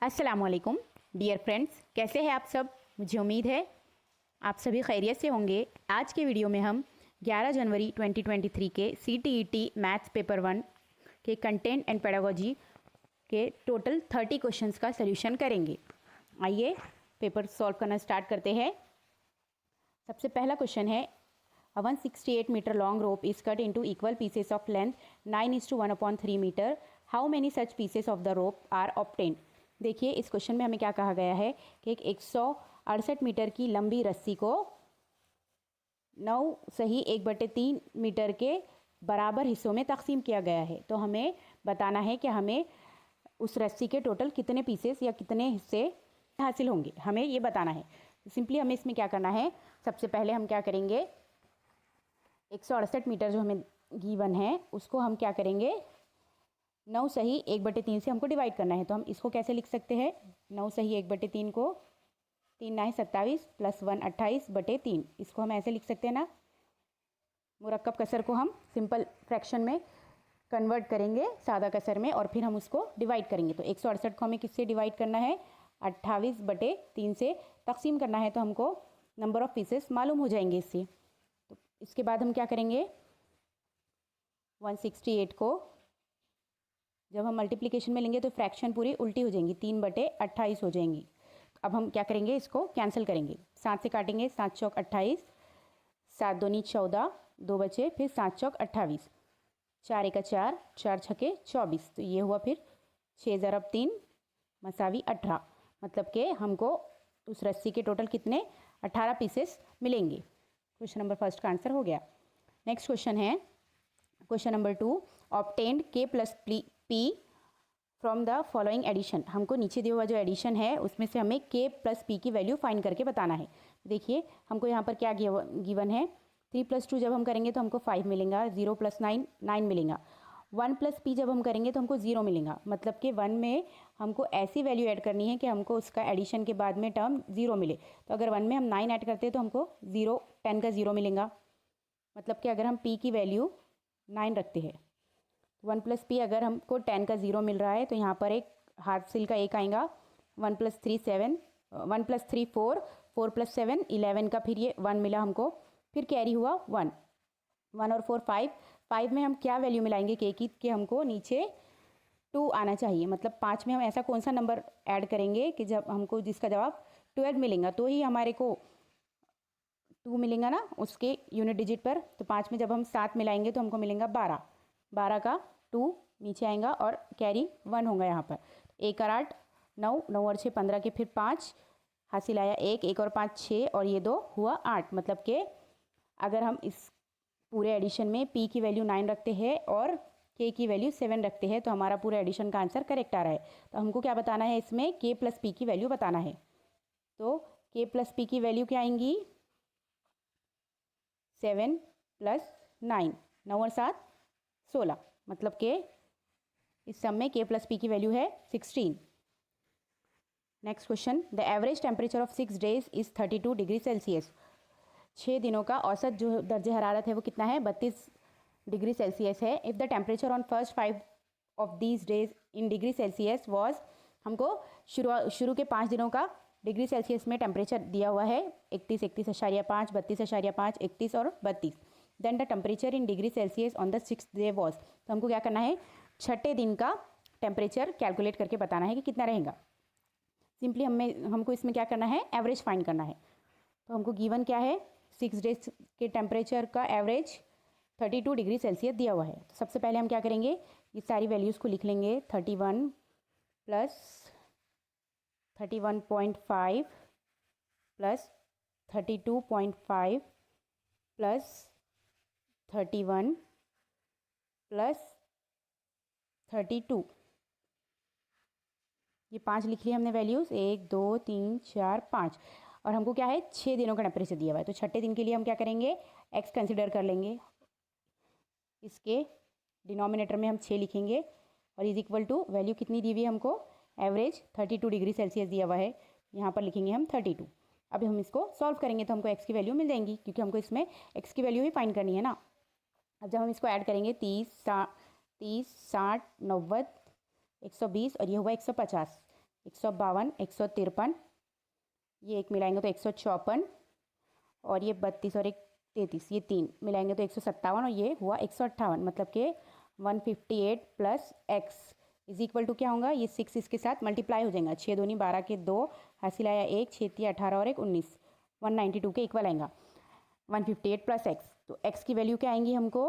अस्सलामुअलैकुम dear friends, कैसे हैं आप सब। मुझे उम्मीद है आप सभी खैरियत से होंगे। आज के वीडियो में हम 11 जनवरी 2023 के CTET मैथ्स पेपर 1 के कंटेंट एंड पेडागोजी के टोटल 30 क्वेश्चंस का सलूशन करेंगे। आइए पेपर सॉल्व करना स्टार्ट करते हैं। सबसे पहला क्वेश्चन है, 168 metre long rope is cut into equal pieces of length 9:1/3 metre. How many such pieces of the rope are obtained. देखिए, इस क्वेश्चन में हमें क्या कहा गया है कि एक 168 मीटर की लंबी रस्सी को 9 सही 1/3 मीटर के बराबर हिस्सों में तकसीम किया गया है। तो हमें बताना है कि हमें उस रस्सी के टोटल कितने पीसेस या कितने हिस्से हासिल होंगे, हमें ये बताना है। सिंपली हमें इसमें क्या करना है, सबसे पहले हम क्या करेंगे, 168 मीटर जो हमें गिवन है उसको हम क्या करेंगे, 9 सही 1/3 से हमको डिवाइड करना है। तो हम इसको कैसे लिख सकते हैं, 9 सही 1/3 को 3 9 27 प्लस 1 28/3, इसको हम ऐसे लिख सकते हैं ना। मुरक्कब कसर को हम सिंपल फ्रैक्शन में कन्वर्ट करेंगे, सादा कसर में, और फिर हम उसको डिवाइड करेंगे। तो 168 को हमें किससे डिवाइड करना है, 28/3 से तकसीम करना है। तो हमको नंबर ऑफ पीसेस मालूम हो जाएंगे इससे। तो इसके बाद हम क्या करेंगे, 168 को जब हम मल्टीप्लिकेशन में लेंगे तो फ्रैक्शन पूरी उल्टी हो जाएंगी, 3/28 हो जाएंगी। अब हम क्या करेंगे, इसको कैंसिल करेंगे, 7 से काटेंगे, 7 चौक 28, 7 दूनी 14, 2 बचे, फिर 7 चौक 28, 4 एका 4, 4 छके 24। तो ये हुआ फिर 6 ज़रब 3 मसावी 18, मतलब कि हमको उस रस्सी के टोटल कितने 18 पीसेस मिलेंगे। क्वेश्चन नंबर फर्स्ट का आंसर हो गया। नेक्स्ट क्वेश्चन है question number 2, obtained K plus P from the following addition. हमको नीचे दिया हुआ जो एडिशन है उसमें से हमें K प्लस P की वैल्यू फाइंड करके बताना है। देखिए, हमको यहाँ पर क्या गिवन है, 3 + 2 जब हम करेंगे तो हमको 5 मिलेगा, 0 + 9 9 मिलेगा, 1 + P जब हम करेंगे तो हमको 0 मिलेगा। मतलब कि 1 में हमको ऐसी वैल्यू ऐड करनी है कि हमको उसका एडिशन के बाद में टर्म 0 मिले। तो अगर 1 में हम 9 ऐड करते हैं तो हमको 0 10 का 0 मिलेगा। मतलब कि अगर हम P की वैल्यू 9 रखते हैं, 1 + P अगर हमको 10 का 0 मिल रहा है तो यहाँ पर एक हासिल का 1 आएगा, 1 + 3 7, 1 + 3 4, 4 + 7 11 का फिर ये 1 मिला हमको, फिर कैरी हुआ 1, 1 और 4 5, 5 में हम क्या वैल्यू मिलाएंगे K की, कि हमको नीचे 2 आना चाहिए। मतलब 5 में हम ऐसा कौन सा नंबर ऐड करेंगे कि जब हमको जिसका जवाब 12 मिलेगा, तो ही हमारे को 2 मिलेगा ना उसके यूनिट डिजिट पर। तो 5 में जब हम 7 मिलाएंगे तो हमको मिलेगा 12, 12 का 2 नीचे आएगा और कैरी 1 होगा यहाँ पर। 1 और 8 9, 9 और 6 15 के फिर 5 हासिल आया 1, 1 और 5 6 और ये 2 हुआ 8। मतलब कि अगर हम इस पूरे एडिशन में P की वैल्यू 9 रखते हैं और K की वैल्यू 7 रखते हैं तो हमारा पूरा एडिशन का आंसर करेक्ट आ रहा है। तो हमको क्या बताना है, इसमें K प्लस P की वैल्यू बताना है। तो K प्लस P की वैल्यू क्या आएंगी, 7 + 9, 9 और 7 16, मतलब कि इस सम में K प्लस P की वैल्यू है 16। Next question, the average temperature of 6 days is 32 degree Celsius. 6 दिनों का औसत जो दर्जे हरारत है वो कितना है, 32 डिग्री सेल्सियस है। If the temperature on first 5 of these days in degree Celsius was, हमको शुरू के 5 दिनों का डिग्री सेल्सियस में टेम्परेचर दिया हुआ है 31, 31.5, 32.5, 31 और 32। Then the temperature in degree Celsius on the 6th day was. तो हमको क्या करना है, छठे दिन का टेम्परेचर कैलकुलेट करके बताना है कि कितना रहेगा। सिंपली हमको इसमें क्या करना है, एवरेज फाइंड करना है। तो हमको गिवन क्या है, 6 डेज के टेम्परेचर का एवरेज 32 डिग्री सेल्सियस दिया हुआ है। तो सबसे पहले हम क्या करेंगे, ये सारी वैल्यूज़ को लिख लेंगे, 31 + 31.5 + 32.5 + 31 + 32, ये 5 लिख लिए हमने वैल्यूज़, 1 2 3 4 5। और हमको क्या है, 6 दिनों का टेम्परेचर दिया हुआ है। तो छठे दिन के लिए हम क्या करेंगे, x कंसिडर कर लेंगे, इसके डिनोमिनेटर में हम 6 लिखेंगे और इज इक्वल टू वैल्यू कितनी दी हुई है हमको, एवरेज 32 डिग्री सेल्सियस दिया हुआ है, यहाँ पर लिखेंगे हम 32। अब हम इसको सॉल्व करेंगे तो हमको x की वैल्यू मिल जाएंगी, क्योंकि हमको इसमें x की वैल्यू ही फाइंड करनी है ना। अब जब हम इसको ऐड करेंगे 30 60 90 120 और ये हुआ 150, 152, 153, ये एक मिलाएंगे तो 154, और ये 32 और एक 33, ये 3 मिलाएंगे तो 157, और ये हुआ 158, मतलब कि 158 plus x is equal to क्या होगा, ये 6 इसके साथ मल्टीप्लाई हो जाएगा, 6 दूनी 12 के 2, हासिल आया 1, 6 3 18 और 1 19, 192 के इक्वल आएगा 158 प्लस एक्स। तो एक्स की वैल्यू क्या आएंगी हमको,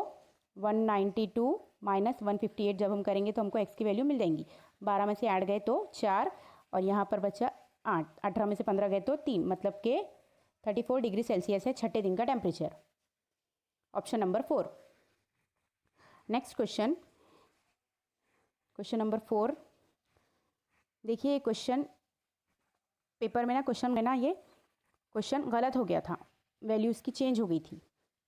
192 माइनस 158 जब हम करेंगे तो हमको एक्स की वैल्यू मिल जाएंगी। 12 में से 8 गए तो 4, और यहाँ पर बचा 8, 18 में से 15 गए तो 3, मतलब कि 34 डिग्री सेल्सियस है छठे दिन का temperature. Option number 4। Next question, question number 4। देखिए क्वेश्चन पेपर में ना, क्वेश्चन में ना ये क्वेश्चन गलत हो गया था, वैल्यू इसकी चेंज हो गई थी।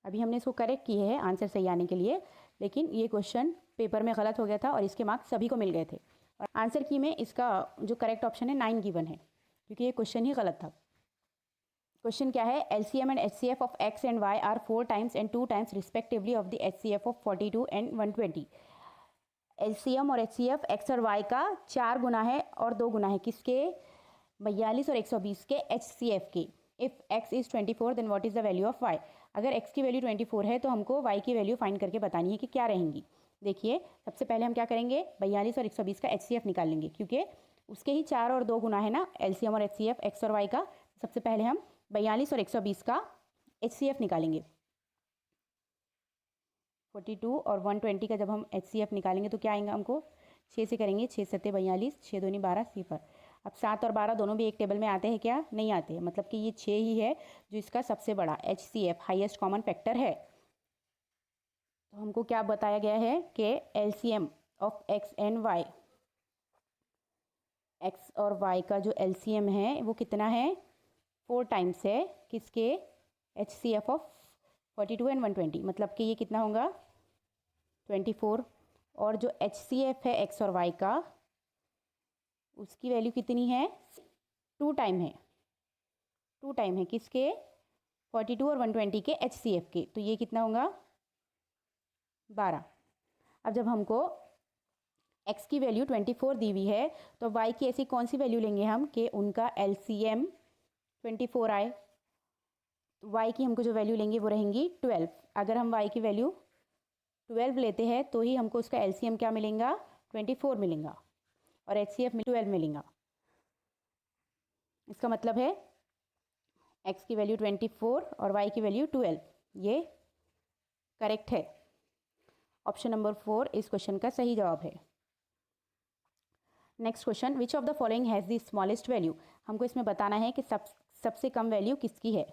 अभी हमने इसको करेक्ट किए हैं आंसर सही आने के लिए, लेकिन ये क्वेश्चन पेपर में गलत हो गया था और इसके मार्क्स सभी को मिल गए थे। और आंसर की में इसका जो करेक्ट ऑप्शन है 9 गिवन है, क्योंकि ये क्वेश्चन ही गलत था। क्वेश्चन क्या है, LCM and HCF of x and y are 4 times and 2 times respectively of the HCF of 42 and 120। LCM और HCF x और y का 4 गुना है और 2 गुना है किसके, 42 और 120 के HCF के। If x is 24 then what is the value of y। अगर x की वैल्यू 24 है तो हमको y की वैल्यू फाइंड करके बतानी है कि क्या रहेंगी। देखिए सबसे पहले हम क्या करेंगे, 42 और 120 का HCF निकाल लेंगे, क्योंकि उसके ही 4 और 2 गुना है ना LCM और HCF x और y का। सबसे पहले हम 42 और 120 का HCF निकालेंगे। 42 और 120 का जब हम HCF निकालेंगे तो क्या आएगा हमको, 6 से करेंगे, 6 सत्ते 42, 6 दूनी 12 0। अब 7 और 12 दोनों भी एक टेबल में आते हैं क्या, नहीं आते हैं, मतलब कि ये 6 ही है जो इसका सबसे बड़ा HCF हाईएस्ट कॉमन फैक्टर है। तो हमको क्या बताया गया है कि LCM of x and y, x और y का जो LCM है वो कितना है, 4 टाइम्स है किसके, HCF ऑफ 42 एंड 120, मतलब कि ये कितना होगा 24। और जो HCF है x और y का, उसकी वैल्यू कितनी है, 2 टाइम है, 2 टाइम है किसके, 42 और 120 के HCF के। तो ये कितना होगा 12। अब जब हमको x की वैल्यू 24 दी हुई है तो y की ऐसी कौन सी वैल्यू लेंगे हम कि उनका LCM 24 आए। तो y की हमको जो वैल्यू लेंगे वो रहेंगी 12। अगर हम y की वैल्यू 12 लेते हैं तो ही हमको उसका LCM क्या मिलेगा, 24 मिलेगा, और HCF 12 मिलेगा। इसका मतलब है x की वैल्यू 24 और y की वैल्यू 12, ये करेक्ट है। ऑप्शन नंबर 4 इस क्वेश्चन का सही जवाब है। Next question, which of the following has the smallest value. हमको इसमें बताना है कि सबसे कम वैल्यू किसकी है।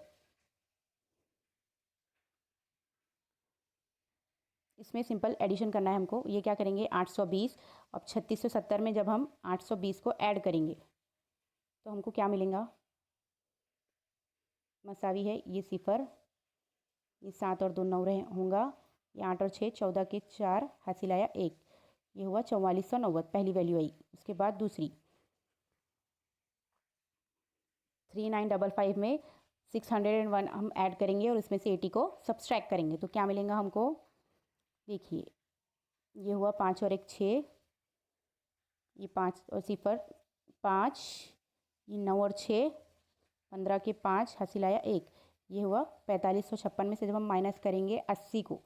इसमें सिंपल एडिशन करना है हमको। ये क्या करेंगे, 820 और 3670 में जब हम 820 को ऐड करेंगे तो हमको क्या मिलेगा, मसावी है, ये 0, ये 7 और 2 9 रहे होगा, ये 8 और 6 14 के 4, हासिल आया 1, ये हुआ 4490, पहली वैल्यू आई। उसके बाद दूसरी 3955 में 601 हम ऐड करेंगे और उसमें से 80 को सब्सट्रैक्ट करेंगे तो क्या मिलेगा हमको। देखिए ये हुआ 5 और 1 6, ये 5 और 0 5, ये 9 और 6 15 के 5, हासिल आया 1, ये हुआ 4556 में से जब हम माइनस करेंगे 80 को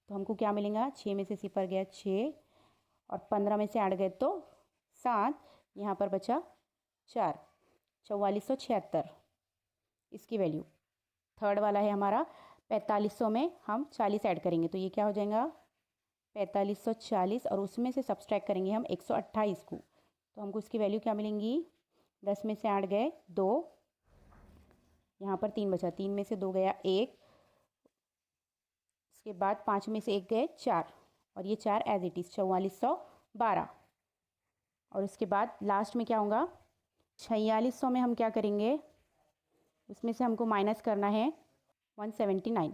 तो हमको क्या मिलेगा, 6 में से 0 गया 6 और 15 में से 8 गए तो 7, यहाँ पर बचा 4, 4476 इसकी वैल्यू। थर्ड वाला है हमारा 4500 में हम 40 ऐड करेंगे तो ये क्या हो जाएगा 4540, और उसमें से सब्सट्रैक्ट करेंगे हम 128 को तो हमको इसकी वैल्यू क्या मिलेंगी, 10 में से 8 गए 2, यहाँ पर 3 बचा, 3 में से 2 गया 1, इसके बाद 5 में से 1 गए 4, और ये 4 एज इट इज़ 4412। और उसके बाद लास्ट में क्या होगा, 4600 में हम क्या करेंगे, उसमें से हमको माइनस करना है 179,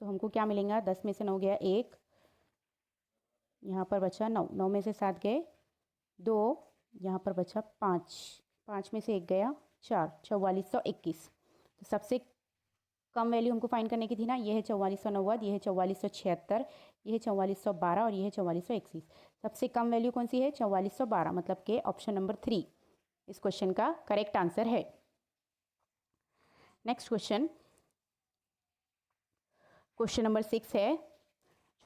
तो हमको क्या मिलेगा, 10 में से 9 गया 1, यहाँ पर बचा 9, 9 में से 7 गए 2, यहाँ पर बचा 5, 5 में से 1 गया 4, 4421। तो सबसे कम वैल्यू हमको फाइंड करने की थी ना, ये है 4490, ये है 4476, ये है 4412 और ये है 4421। सबसे कम वैल्यू कौन सी है? 4412, मतलब कि ऑप्शन नंबर 3 इस क्वेश्चन का करेक्ट आंसर है। नेक्स्ट क्वेश्चन, क्वेश्चन नंबर 6 है,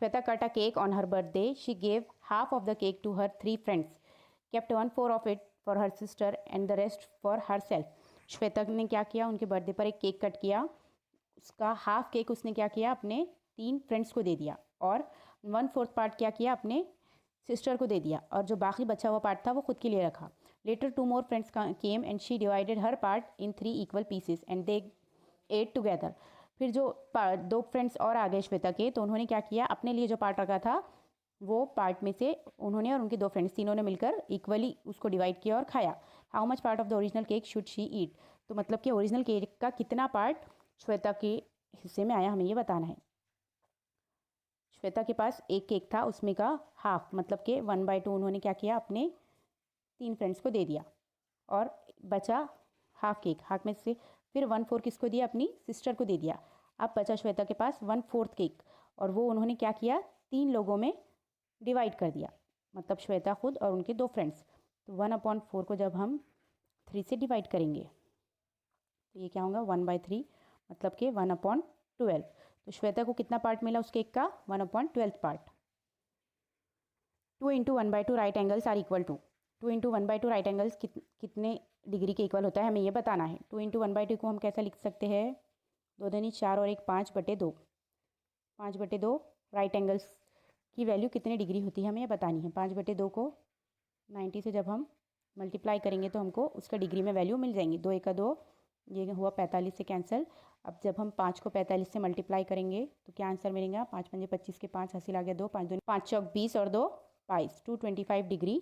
Shweta cut a cake on her birthday, she gave half of the cake to her 3 friends, kept 1/4 of it for her sister and the rest for her self. Shweta ने क्या किया, उनके birthday पर एक cake cut किया, उसका half cake उसने क्या किया, अपने 3 फ्रेंड्स को दे दिया, और 1/4 पार्ट क्या किया, अपने सिस्टर को दे दिया, और जो बाकी बचा हुआ पार्ट था वो खुद के लिए रखा। Later 2 more friends came and she divided her part in 3 equal pieces and they ate together. फिर जो 2 फ्रेंड्स और आ गए श्वेता के, तो उन्होंने क्या किया, अपने लिए जो पार्ट रखा था वो पार्ट में से उन्होंने और उनके 2 फ्रेंड्स तीनों ने मिलकर इक्वली उसको डिवाइड किया और खाया। How much part of the original cake should she eat. तो मतलब कि ओरिजिनल केक का कितना पार्ट श्वेता के हिस्से में आया, हमें ये बताना है। श्वेता के पास एक केक था, उसमें का हाफ मतलब कि 1/2 उन्होंने क्या किया, अपने 3 फ्रेंड्स को दे दिया, और बचा हाफ केक। हाफ में से फिर 1/4 किसको दिया, अपनी सिस्टर को दे दिया। अब बचा श्वेता के पास 1/4 केक, और वो उन्होंने क्या किया, 3 लोगों में डिवाइड कर दिया, मतलब श्वेता खुद और उनके 2 फ्रेंड्स। तो 1/4 को जब हम 3 से डिवाइड करेंगे तो ये क्या होगा, 1/3, मतलब कि 1/12। तो श्वेता को कितना पार्ट मिला उस केक का, 1/12 part. 2 × 1/2 right angles are equal to, 2 × 1/2 right angles कितने डिग्री के इक्वल होता है, हमें ये बताना है। 2 × 1/2 को हम कैसा लिख सकते हैं, 2 दूनी 4 और 1 5/2, 5/2 राइट एंगल्स की वैल्यू कितने डिग्री होती है, हमें ये बतानी है। 5/2 को 90 से जब हम मल्टीप्लाई करेंगे तो हमको उसका डिग्री में वैल्यू मिल जाएंगी। 2 1 2, ये हुआ 45 से कैंसिल। अब जब हम 5 को 45 से मल्टीप्लाई करेंगे तो क्या आंसर मिलेगा, 5 5 25 के 5 हासिल आ गया 2, 5 2 5 चौक 20 और 2 22, 225 डिग्री।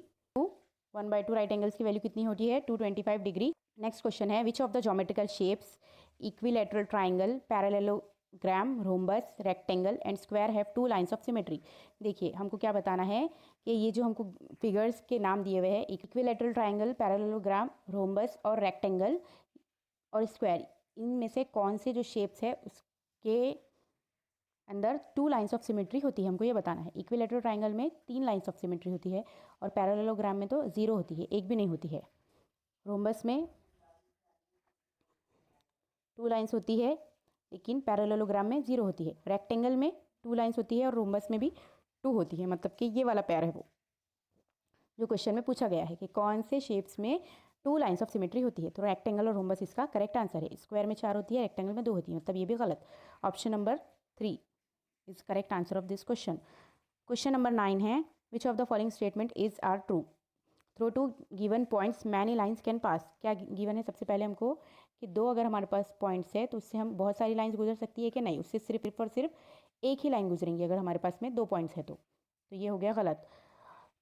1/2 राइट एंगल्स की वैल्यू कितनी होती है, 225 डिग्री। नेक्स्ट क्वेश्चन है, which of the geometrical shapes equilateral triangle, parallelogram, rhombus, rectangle and square have 2 lines of symmetry. देखिए हमको क्या बताना है कि ये जो हमको फिगर्स के नाम दिए हुए हैं, इक्विलैटरल ट्राइंगल, पैरेललोग्राम, रोम्बस और रेक्टेंगल और स्क्वायर, इनमें से कौन से जो शेप्स है उसके अंदर 2 लाइन्स ऑफ सिमेट्री होती है, हमको ये बताना है। इक्विलैटरल ट्राइंगल में 3 लाइन्स ऑफ सिमेट्री होती है, और पैरेललोग्राम में तो 0 होती है, एक भी नहीं होती है। रोम्बस में 2 लाइन्स होती है, लेकिन पैरेललोग्राम में 0 होती है। रेक्टेंगल में 2 लाइन्स होती है और रोम्बस में भी 2 होती है, मतलब कि ये वाला पैर है वो जो क्वेश्चन में पूछा गया है कि कौन से शेप्स में 2 लाइन्स ऑफ सिमेट्री होती है। तो रेक्टेंगल और रोम्बस इसका करेक्ट आंसर है। स्क्वायर में 4 होती है, रेक्टेंगल में 2 होती है, मतलब ये भी गलत। Option number 3 is correct answer of this question. Question number 9 है, which of the following statement is are true, through two given points many lines can pass. क्या गिवन है, सबसे पहले हमको कि 2 अगर हमारे पास पॉइंट्स है तो उससे हम बहुत सारी लाइन्स गुजर सकती है कि नहीं, उससे सिर्फ और सिर्फ एक ही लाइन गुजरेंगी अगर हमारे पास में 2 पॉइंट्स है तो ये हो गया गलत।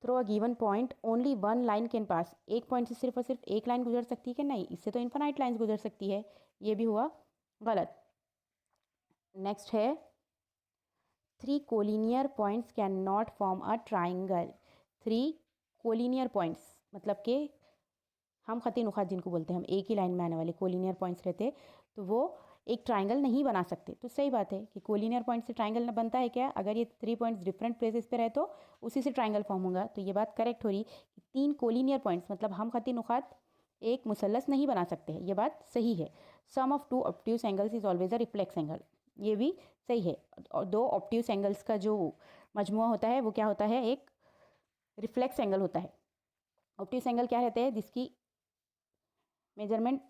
Through a given point only 1 line can pass, एक पॉइंट से सिर्फ और सिर्फ एक लाइन गुजर सकती है कि नहीं, इससे तो इन्फिनाइट लाइन्स गुजर सकती है, ये भी हुआ गलत। नेक्स्ट है, 3 collinear points can not form a triangle. 3 collinear points मतलब कि हम खती नुखात जिनको बोलते हैं, हम एक ही लाइन में आने वाले कोलिनियर पॉइंट्स रहते तो वो एक ट्राइंगल नहीं बना सकते। तो सही बात है कि कोलिनियर पॉइंट से ट्राइंगल बनता है क्या, अगर ये 3 पॉइंट्स डिफरेंट प्लेसेस पे रहे तो उसी से ट्राइंगल फॉर्म होगा। तो ये बात करेक्ट हो रही कि 3 कोलिनियर पॉइंट्स मतलब हम खती नुखात एक मुसल्लस नहीं बना सकते हैं, ये बात सही है। Sum of 2 obtuse angles is always a reflex angle, ये भी सही है। और 2 ऑब्ट्यूज एंगल्स का जो मजमुआ होता है वो क्या होता है, एक रिफ्लेक्स एंगल होता है। ऑब्ट्यूज एंगल क्या रहते हैं, जिसकी मेजरमेंट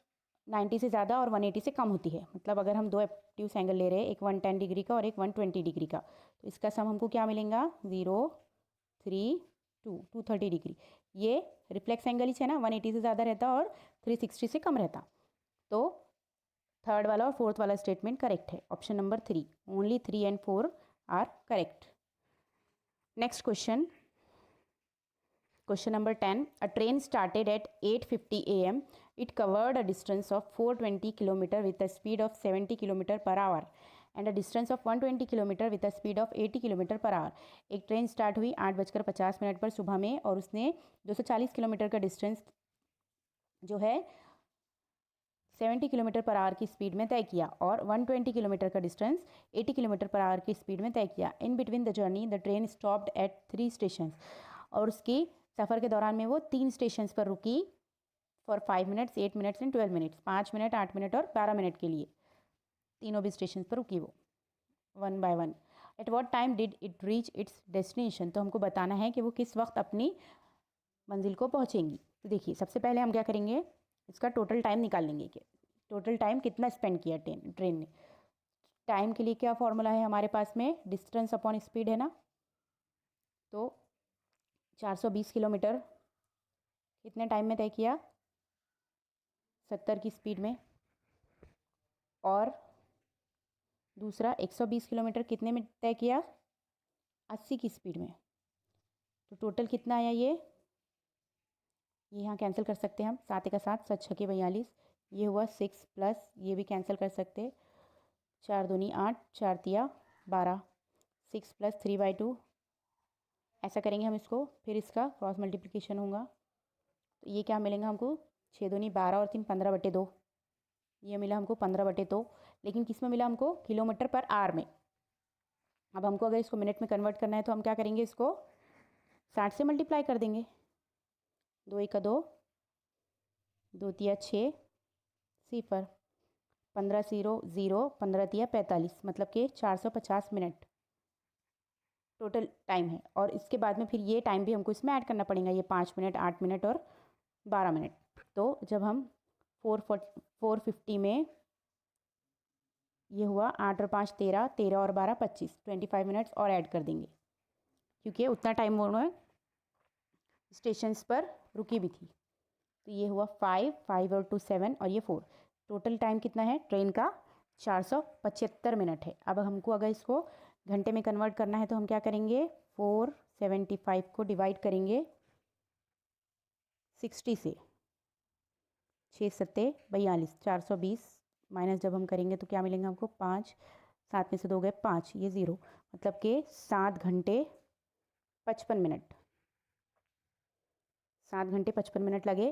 90 से ज़्यादा और 180 से कम होती है। मतलब अगर हम 2 ऑब्ट्यूज एंगल ले रहे हैं, एक 110 डिग्री का और एक 120 डिग्री का, तो इसका सम हमको क्या मिलेगा, 0 3 2 230 डिग्री। ये रिफ्लेक्स एंगल ही है ना, 180 से ज़्यादा रहता और 360 से कम रहता। तो थर्ड वाला और फोर्थ वाला स्टेटमेंट करेक्ट है। Option number 3, only 3 and 4 are correct. Next question, question number 10, a train started at 8:50 a.m. It covered a distance of 420 km with a speed of 70 km per hour and a distance of 120 km with a speed of 80 km per hour. एक train start हुई 8:50 पर सुबह में और उसने 240 kilometre का distance जो है 70 किलोमीटर पर आवर की स्पीड में तय किया और 120 किलोमीटर का डिस्टेंस 80 किलोमीटर पर आवर की स्पीड में तय किया। In between the journey the train stopped at 3 station, और उसकी सफ़र के दौरान में वो 3 स्टेशन पर रुकी for 5 minutes, 8 minutes and 12 minutes, 5 minute, 8 minute और 12 मिनट के लिए तीनों भी स्टेशन पर रुकी वो, one by one. At what time did it reach its destination, तो हमको बताना है कि वो किस वक्त अपनी मंजिल को पहुँचेंगी। तो देखिए, सबसे पहले हम क्या करेंगे, इसका टोटल टाइम निकाल लेंगे कि टोटल टाइम कितना स्पेंड किया ट्रेन ने। टाइम के लिए क्या फॉर्मूला है हमारे पास में, डिस्टेंस अपॉन स्पीड है ना, तो 420 किलोमीटर कितने टाइम में तय किया, 70 की स्पीड में, और दूसरा 120 किलोमीटर कितने में तय किया, 80 की स्पीड में। तो टोटल कितना आया, ये यहाँ कैंसिल कर सकते हैं हम, 7 का 7, 7 छके 42, ये हुआ 6 प्लस ये भी कैंसिल कर सकते, 4 दूनी 8, 4 तिया 12, 6 प्लस 3/2, ऐसा करेंगे हम इसको, फिर इसका क्रॉस मल्टीप्लिकेशन होगा तो ये क्या मिलेगा हमको, 6 दूनी 12 और 3 15/2, ये मिला हमको 15/2, लेकिन किस में मिला हमको, किलोमीटर पर आवर में। अब हमको अगर इसको मिनट में कन्वर्ट करना है तो हम क्या करेंगे, इसको 60 से मल्टीप्लाई कर देंगे, 2 1 2, 2 तिया 6, 0, 15 0 0, 15 तिया 45, मतलब कि 450 मिनट टोटल टाइम है। और इसके बाद में फिर ये टाइम भी हमको इसमें ऐड करना पड़ेगा, ये 5 मिनट, 8 मिनट और 12 मिनट। तो जब हम 450 में, ये हुआ 8 और 5 13, 13 और 12 25, 25 मिनट्स और ऐड कर देंगे, क्योंकि उतना टाइम वो स्टेशन पर रुकी भी थी। तो ये हुआ 5 5 और 2 7 और ये 4, टोटल टाइम कितना है ट्रेन का, 475 मिनट है। अब हमको अगर इसको घंटे में कन्वर्ट करना है तो हम क्या करेंगे, 475 को डिवाइड करेंगे 60 से, 6 7 42, 420 माइनस जब हम करेंगे तो क्या मिलेंगे हमको, 5, 7 में से 2 गए 5, ये 0, मतलब कि 7 घंटे 55 मिनट, 7 घंटे 55 मिनट लगे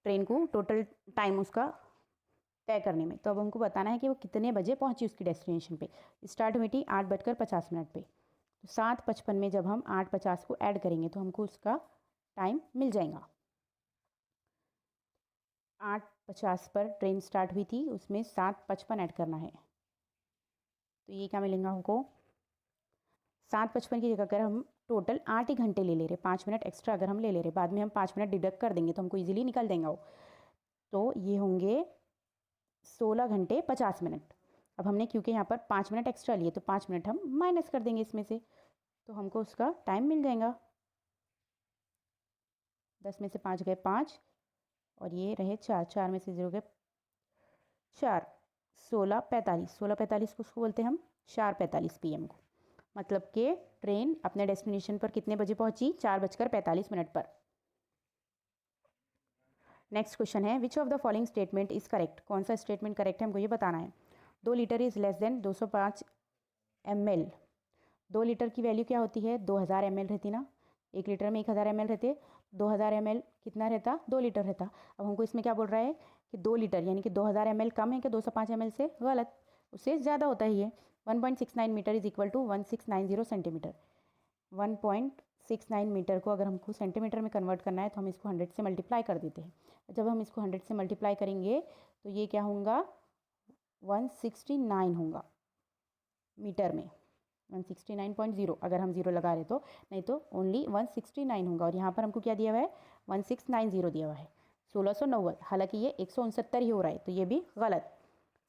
ट्रेन को टोटल टाइम उसका तय करने में। तो अब हमको बताना है कि वो कितने बजे पहुंची उसकी डेस्टिनेशन पे। स्टार्ट हुई थी 8:50 पे, तो 7:55 में जब हम 8:50 को ऐड करेंगे तो हमको उसका टाइम मिल जाएगा। 8:50 पर ट्रेन स्टार्ट हुई थी, उसमें 7:55 ऐड करना है, तो ये क्या मिलेगा हमको, 7:55 की जगह अगर हम टोटल 8 ही घंटे ले रहे, 5 मिनट एक्स्ट्रा अगर हम ले रहे, बाद में हम 5 मिनट डिडक्ट कर देंगे तो हमको ईजिली निकल देंगे वो, तो ये होंगे 16 घंटे 50 मिनट। अब हमने क्योंकि यहाँ पर 5 मिनट एक्स्ट्रा लिए तो 5 मिनट हम माइनस कर देंगे इसमें से, तो हमको उसका टाइम मिल जाएगा। 10 में से 5 गए 5 और ये रहे 4, 4 में से 0 गए 4, 16:45, 16:45 को उसको बोलते हैं हम 4:45 PM को, मतलब कि ट्रेन अपने डेस्टिनेशन पर कितने बजे पहुंची, 4:45 पर। नेक्स्ट क्वेश्चन है, which of the following statement is correct, कौन सा स्टेटमेंट करेक्ट है हमको ये बताना है। 2 litre is less than 205 ml, 2 litre की वैल्यू क्या होती है, 2000 ml रहती ना, 1 लीटर में 1000 ml रहते, 2000 ml कितना रहता, 2 लीटर रहता। अब हमको इसमें क्या बोल रहा है कि 2 लीटर यानी कि 2000 ml कम है कि 205 ml से, गलत, उससे ज़्यादा होता ही है। 1.69 metre is equal to 1690 centimetre, 1.69 metre को अगर हमको सेंटीमीटर में कन्वर्ट करना है तो हम इसको 100 से मल्टीप्लाई कर देते हैं। जब हम इसको 100 से मल्टीप्लाई करेंगे तो ये क्या होगा, 169 होगा मीटर में, 169.0 अगर हम 0 लगा रहे तो, नहीं तो ओनली 169 होगा। और यहाँ पर हमको क्या दिया हुआ है, 1690 दिया हुआ है, 1690, हालांकि ये 169 ही हो रहा है, तो ये भी गलत।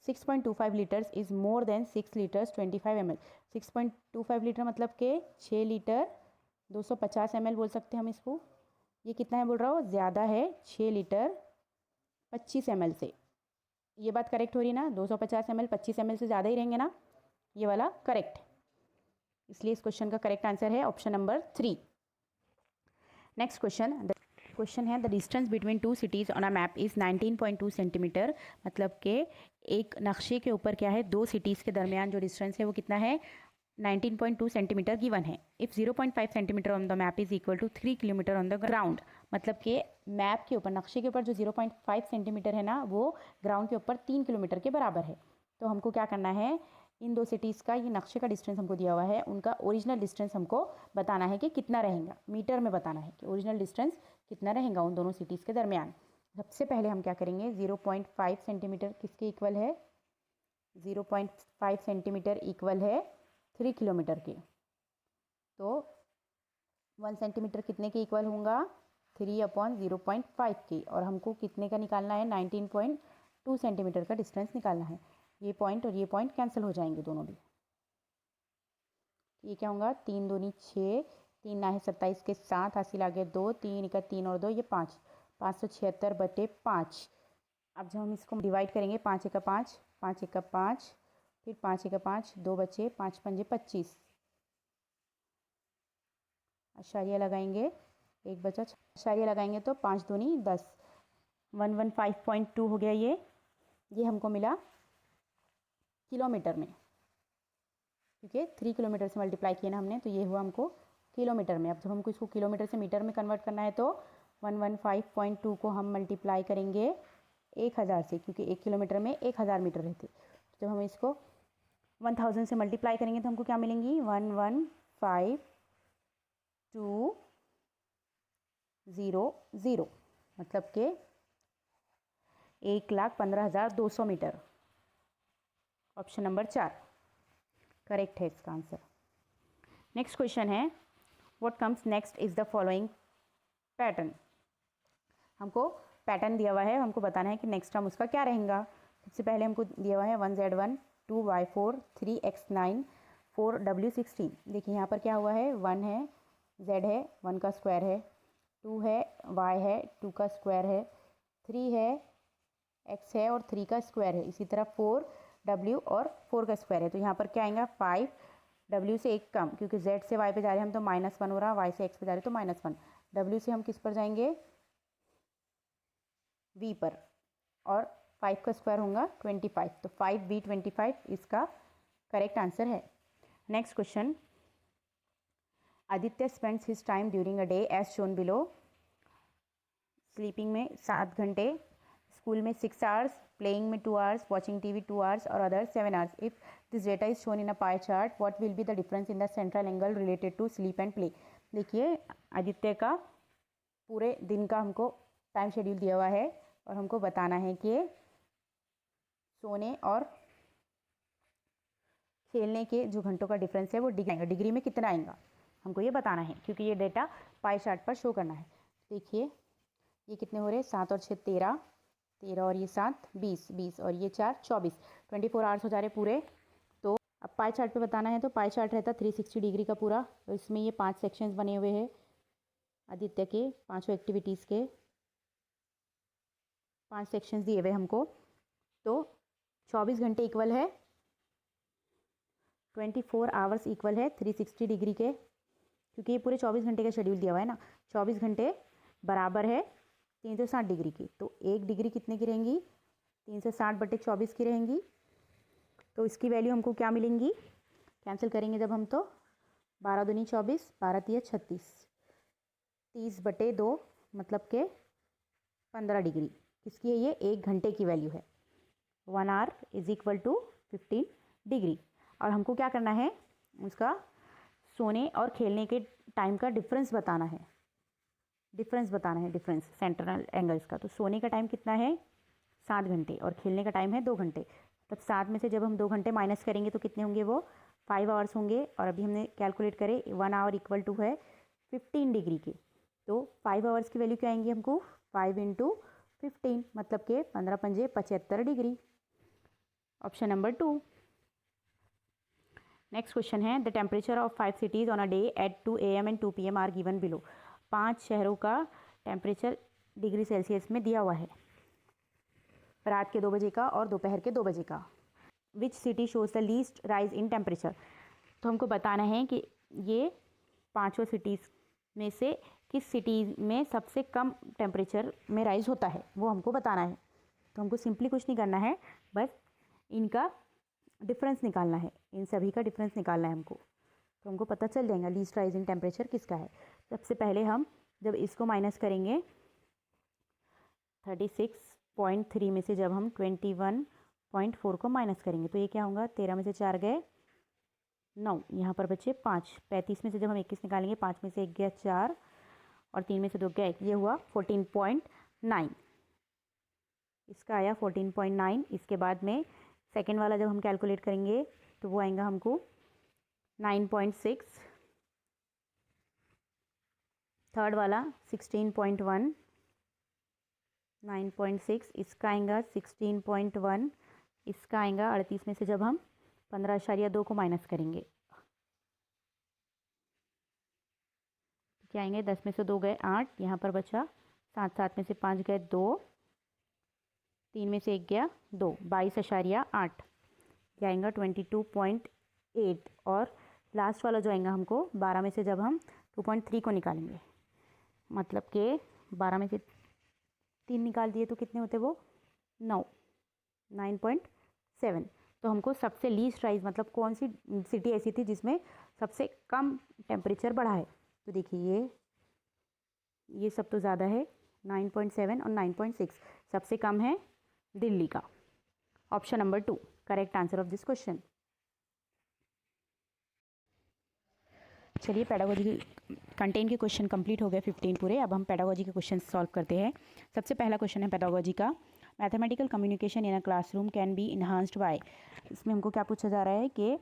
6.25 litres is more than 6 litres 25 ml, 6.25 litre मतलब के 6 लीटर 250 ml बोल सकते हैं हम इसको। ये कितना है बोल रहा हो, ज़्यादा है 6 लीटर 25 ml से, ये बात करेक्ट हो रही ना, 250 ml 25 ml से ज़्यादा ही रहेंगे ना, ये वाला करेक्ट है, इसलिए इस क्वेश्चन का करेक्ट आंसर है ऑप्शन नंबर 3। नेक्स्ट क्वेश्चन है, the distance between 2 cities on a map is 19.2 centimetre, मतलब कि एक नक्शे के ऊपर क्या है, 2 सिटीज़ के दरमियान जो डिस्टेंस है वो कितना है, 19.2 सेंटीमीटर गिवन है। If 0.5 centimetre on the map is equal to 3 kilometre on the ground, मतलब कि मैप के ऊपर, नक्शे के ऊपर जो 0.5 सेंटीमीटर है ना, वो ग्राउंड के ऊपर 3 किलोमीटर के बराबर है। तो हमको क्या करना है, इन दो सिटीज़ का ये नक्शे का डिस्टेंस हमको दिया हुआ है, उनका ओरिजिनल डिस्टेंस हमको बताना है कि कितना रहेगा, मीटर में बताना है कि ओरिजिनल डिस्टेंस कितना रहेगा उन दोनों सिटीज़ के दरमियान। सबसे पहले हम क्या करेंगे, 0.5 सेंटीमीटर किसके इक्वल है, 0.5 सेंटीमीटर इक्वल है 3 किलोमीटर के। तो 1 सेंटीमीटर कितने के इक्वल होगा, 3/0.5 के, और हमको कितने का निकालना है, 19.2 सेंटीमीटर का डिस्टेंस निकालना है। ये पॉइंट और ये पॉइंट कैंसिल हो जाएंगे दोनों भी। ये क्या होगा, 3 दूनी 6, 3 ना है 27 के 7, हासिल आ गया 2, 3 का 3 और 2 ये 5, 576/5। अब जब हम इसको डिवाइड करेंगे, 5 1 5, 5 1 5, फिर 5 1 5, 2 बचे, 5 5 25, आशारिया लगाएंगे, एक बचा, आशारिया लगाएंगे तो 5 दूनी 10, 115.2 हो गया। ये हमको मिला किलोमीटर में, क्योंकि 3 किलोमीटर से मल्टीप्लाई किया ना हमने, तो ये हुआ हमको किलोमीटर में। अब जब हमको इसको किलोमीटर से मीटर में कन्वर्ट करना है, तो 115.2 को हम मल्टीप्लाई करेंगे 1000 से, क्योंकि 1 किलोमीटर में 1000 मीटर रहते। तो जब हम इसको 1000 से मल्टीप्लाई करेंगे तो हमको क्या मिलेंगी, 115,200, मतलब कि 1,15,200 मीटर। ऑप्शन नंबर 4 करेक्ट है इसका आंसर। नेक्स्ट क्वेश्चन है, what comes next is the following pattern. हमको पैटर्न दिया हुआ है, हमको बताना है कि नेक्स्ट टर्म उसका क्या रहेगा। सबसे पहले हमको दिया हुआ है 1z1, 2y4, 3x9, 4w16। देखिए यहाँ पर क्या हुआ है, 1 है, z है, 1 का स्क्वायर है, 2 है, y है, 2 का स्क्वायर है, 3 है, x है और 3 का स्क्वायर है। इसी तरह 4w और 4 का स्क्वायर है। तो यहाँ पर क्या आएगा, 5w से 1 कम, क्योंकि z से y पे जा रहे हैं हम तो -1 हो रहा, y से x पे जा रहे तो -1, w से हम किस पर जाएंगे, v पर, और 5 का स्क्वायर होगा 25, तो 5v25 इसका करेक्ट आंसर है। Next question, Aditya spends his time during a day as shown below. Sleeping में 7 घंटे, स्कूल में 6 आवर्स, प्लेइंग में 2 आवर्स, वॉचिंग टीवी 2 आवर्स और other 7 hours. If this data is shown in a pie chart, what will be the difference in the central angle related to sleep and play. देखिए आदित्य का पूरे दिन का हमको time schedule दिया हुआ है, और हमको बताना है कि सोने और खेलने के जो घंटों का डिफरेंस है वो डिग्री में कितना आएगा, हमको ये बताना है, क्योंकि ये डेटा पाई चार्ट पर शो करना है। देखिए ये कितने हो रहे हैं, 7 और 6 13, 13 और ये 7 20, 20 और ये 4 24, 24 आवर्स हो जा रहे पूरे। तो अब पाई चार्ट पे बताना है, तो पाई चार्ट रहता 360 डिग्री का पूरा, तो इसमें ये 5 सेक्शंस बने हुए हैं आदित्य के, 5 एक्टिविटीज़ के 5 सेक्शंस दिए हुए हमको। तो 24 घंटे इक्वल है 24 आवर्स इक्वल है 360 डिग्री के, क्योंकि ये पूरे 24 घंटे का शेड्यूल दिया हुआ है ना। 24 घंटे बराबर है 360 डिग्री की, तो 1 डिग्री कितने की रहेंगी, 360/24 की रहेंगी। तो इसकी वैल्यू हमको क्या मिलेंगी, कैंसिल करेंगे जब हम, तो 12 दूनी 24, 12 तिया 36, 30/2 मतलब के 15 डिग्री। किसकी है ये, 1 घंटे की वैल्यू है। 1 hour is equal to 15 degree. और हमको क्या करना है, उसका सोने और खेलने के टाइम का डिफरेंस बताना है, डिफरेंस सेंट्रल एंगल्स का। तो सोने का टाइम कितना है, 7 घंटे, और खेलने का टाइम है 2 घंटे। तब 7 में से जब हम 2 घंटे माइनस करेंगे तो कितने होंगे, वो 5 आवर्स होंगे। और अभी हमने कैलकुलेट करे 1 आवर इक्वल टू है 15 डिग्री की, तो 5 आवर्स की वैल्यू क्या आएंगी हमको, 5 × 15 मतलब के 15 पंजे 75 डिग्री। Option number 2। नेक्स्ट क्वेश्चन है, the temperature of 5 cities on a day at 2 AM and 2 PM are given below. 5 शहरों का टेम्परेचर डिग्री सेल्सियस में दिया हुआ है, रात के 2 बजे का और दोपहर के 2 बजे का। Which city shows the least rise in temperature. तो हमको बताना है कि ये 5 सिटीज़ में से किस सिटी में सबसे कम टेम्परेचर में राइज होता है, वो हमको बताना है। तो हमको सिंपली कुछ नहीं करना है, बस इनका डिफरेंस निकालना है, इन सभी का डिफरेंस निकालना है हमको। तो हमको पता चल जाएगा लीस्ट राइजिंग टेम्परेचर किसका है। सबसे पहले हम जब इसको माइनस करेंगे 36.3 में से जब हम 21.4 को माइनस करेंगे तो ये क्या होगा, 13 में से 4 गए 9, यहाँ पर बचे 5। 35 में से जब हम 21 निकालेंगे, 5 में से 1 गया 4 और 3 में से 2 गया 1, ये हुआ 14.9। इसका आया 14.9। इसके बाद में सेकेंड वाला जब हम कैलकुलेट करेंगे तो वो आएगा हमको 9.6, थर्ड वाला 16.1, 9.6, इसका आएगा 16.1, इसका आएगा 38 में से जब हम 15.2 को माइनस करेंगे क्या आएंगे, 10 में से 2 गए 8, यहाँ पर बचा 7, 7 में से 5 गए 2, 3 में से 1 गया 2, 22.8, क्या आएगा 22.8। और लास्ट वाला जो आएगा हमको 12 में से जब हम 2.3 को निकालेंगे, मतलब कि 12 में से 3 निकाल दिए तो कितने होते वो 9, 9.7। तो हमको सबसे लीस्ट राइज मतलब कौन सी सिटी ऐसी थी जिसमें सबसे कम टेम्परेचर बढ़ा है। तो देखिए ये सब तो ज़्यादा है, 9.7 और 9.6, सबसे कम है दिल्ली का। Option number 2 correct answer of this question. चलिए पेडागोजी कंटेंट के क्वेश्चन कंप्लीट हो गए 15 पूरे। अब हम पेडागोजी के क्वेश्चन सॉल्व करते हैं। सबसे पहला क्वेश्चन है पेडागोजी का, mathematical communication in a classroom can be enhanced by. इसमें हमको क्या पूछा जा रहा है कि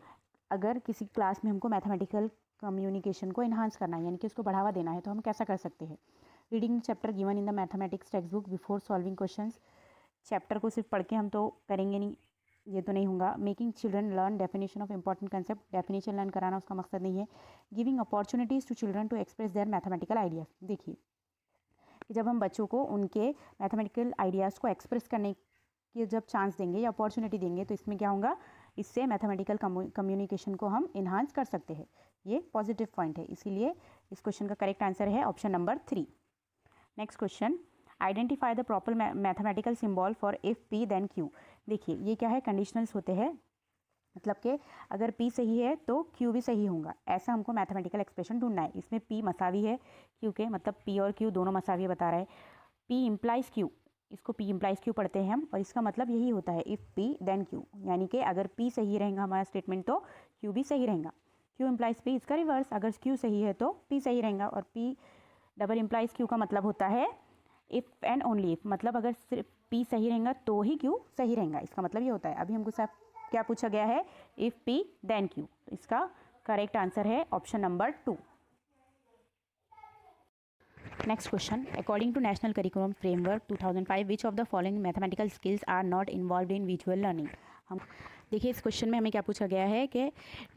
अगर किसी क्लास में हमको मैथमेटिकल कम्युनिकेशन को इन्हांस करना है, यानी कि उसको बढ़ावा देना है, तो हम कैसा कर सकते हैं। Reading chapter given in the mathematics text book before solving questions. Chapter को सिर्फ पढ़ के हम तो करेंगे नहीं, ये तो नहीं होगा। Making children learn definition of important concept, definition learn कराना उसका मकसद नहीं है। Giving opportunities to children to express their mathematical ideas. देखिए कि जब हम बच्चों को उनके मैथमेटिकल आइडियाज़ को एक्सप्रेस करने की जब चांस देंगे या अपॉर्चुनिटी देंगे तो इसमें क्या होगा, इससे मैथमेटिकल कम्युनिकेशन को हम इन्हांस कर सकते हैं। ये पॉजिटिव पॉइंट है, इसीलिए इस क्वेश्चन का करेक्ट आंसर है option number 3। Next question, identify the proper mathematical symbol for if p then q. देखिए ये क्या है, कंडीशनल्स होते हैं, मतलब कि अगर पी सही है तो क्यू भी सही होगा, ऐसा हमको मैथमेटिकल एक्सप्रेशन ढूंढना है। इसमें पी मसावी है क्यू के, मतलब पी और क्यू दोनों मसावी बता रहा है। पी इम्प्लाइज क्यू, इसको पी इम्प्लाइज क्यू पढ़ते हैं हम, और इसका मतलब यही होता है इफ़ पी देन क्यू, यानी कि अगर पी सही रहेगा हमारा स्टेटमेंट तो क्यू भी सही रहेगा। क्यू इम्प्लाइज पी, इसका रिवर्स, अगर क्यू सही है तो पी सही रहेगा। और पी डबल इम्प्लाइज क्यू का मतलब होता है इफ़ एंड ओनली इफ़, मतलब अगर सिर्फ पी सही रहेगा तो ही क्यू सही रहेगा, इसका मतलब ये होता है। अभी हमको साहब क्या पूछा गया है, इफ़ पी देन क्यू, इसका करेक्ट आंसर है option number 2। Next question, according to national curriculum framework 2005 which of the following mathematical skills are not involve in visual learning. हम देखिए इस क्वेश्चन में हमें क्या पूछा गया है कि